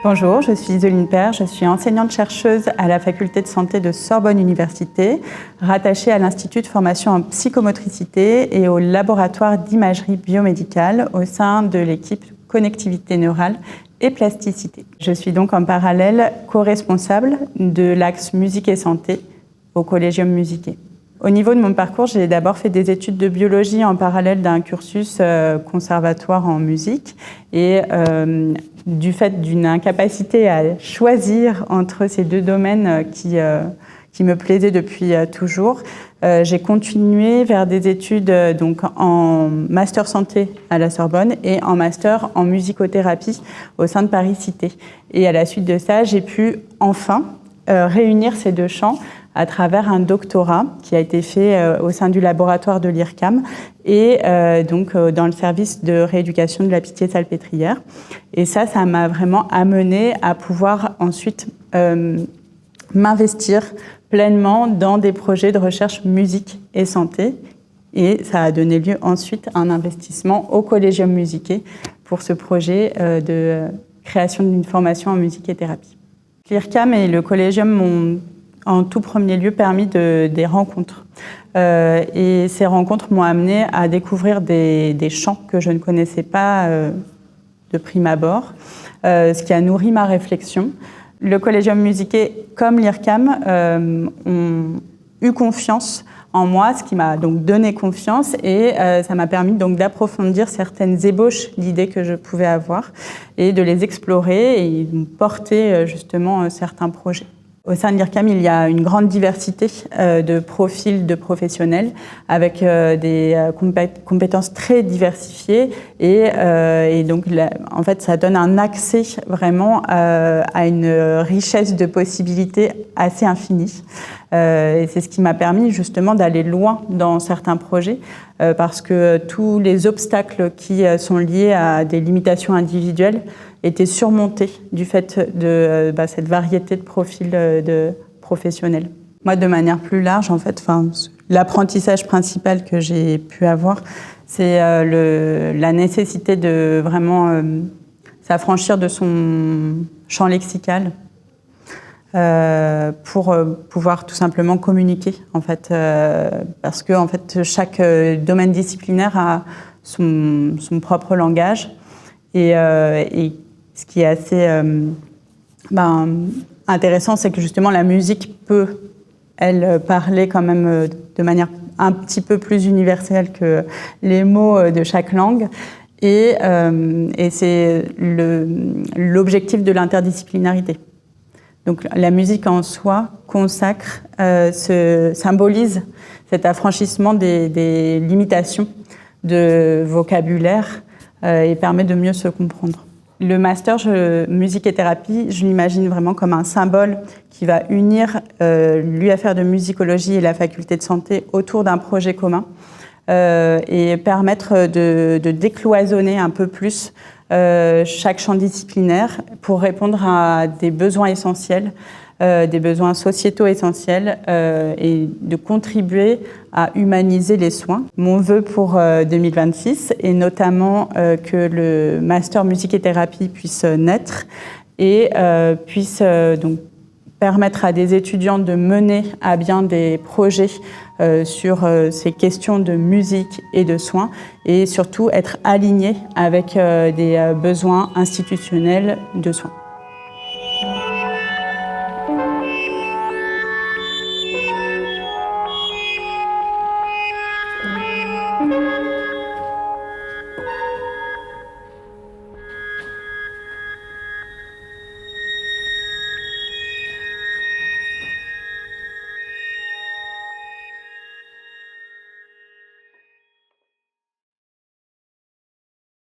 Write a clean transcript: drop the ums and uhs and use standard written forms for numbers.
Bonjour, je suis Isoline Père, je suis enseignante-chercheuse à la faculté de santé de Sorbonne Université, rattachée à l'Institut de formation en psychomotricité et au laboratoire d'imagerie biomédicale au sein de l'équipe connectivité neurale et plasticité. Je suis donc en parallèle co-responsable de l'axe musique et santé au Collegium Musicé. Au niveau de mon parcours, j'ai d'abord fait des études de biologie en parallèle d'un cursus conservatoire en musique et du fait d'une incapacité à choisir entre ces deux domaines qui me plaisaient depuis toujours, j'ai continué vers des études donc en master santé à la Sorbonne et en master en musicothérapie au sein de Paris Cité. Et à la suite de ça, j'ai pu enfin réunir ces deux champs à travers un doctorat qui a été fait au sein du laboratoire de l'IRCAM et donc dans le service de rééducation de la Pitié-Salpêtrière. Et ça m'a vraiment amené à pouvoir ensuite m'investir pleinement dans des projets de recherche musique et santé. Et ça a donné lieu ensuite à un investissement au Collegium Musicé pour ce projet de création d'une formation en musique et thérapie. L'IRCAM et le Collegium m'ont en tout premier lieu permis des rencontres. Et ces rencontres m'ont amené à découvrir des champs que je ne connaissais pas de prime abord, ce qui a nourri ma réflexion. Le Collegium Musicé comme l'IRCAM ont eu confiance en moi, ce qui m'a donc donné confiance et ça m'a permis donc d'approfondir certaines ébauches d'idées que je pouvais avoir et de les explorer et de porter justement certains projets. Au sein de l'IRCAM, il y a une grande diversité de profils de professionnels avec des compétences très diversifiées et donc en fait ça donne un accès vraiment à une richesse de possibilités assez infinie. Et c'est ce qui m'a permis justement d'aller loin dans certains projets parce que tous les obstacles qui sont liés à des limitations individuelles étaient surmontés du fait de cette variété de profils de professionnels. Moi, de manière plus large, en fait, l'apprentissage principal que j'ai pu avoir, c'est la nécessité de vraiment s'affranchir de son champ lexical pour pouvoir tout simplement communiquer, en fait, parce que en fait, chaque domaine disciplinaire a son propre langage et ce qui est assez intéressant, c'est que justement la musique peut, elle, parler quand même de manière un petit peu plus universelle que les mots de chaque langue. Et c'est l'objectif de l'interdisciplinarité. Donc la musique en soi consacre, symbolise cet affranchissement des limitations de vocabulaire et permet de mieux se comprendre. Le master musique et thérapie, je l'imagine vraiment comme un symbole qui va unir l'UFR de musicologie et la faculté de santé autour d'un projet commun et permettre de décloisonner un peu plus chaque champ disciplinaire pour répondre à des besoins essentiels, des besoins sociétaux essentiels et de contribuer à humaniser les soins. Mon vœu pour 2026 est notamment que le master musique et thérapie puisse naître et puisse donc permettre à des étudiants de mener à bien des projets sur ces questions de musique et de soins et surtout être alignés avec des besoins institutionnels de soins.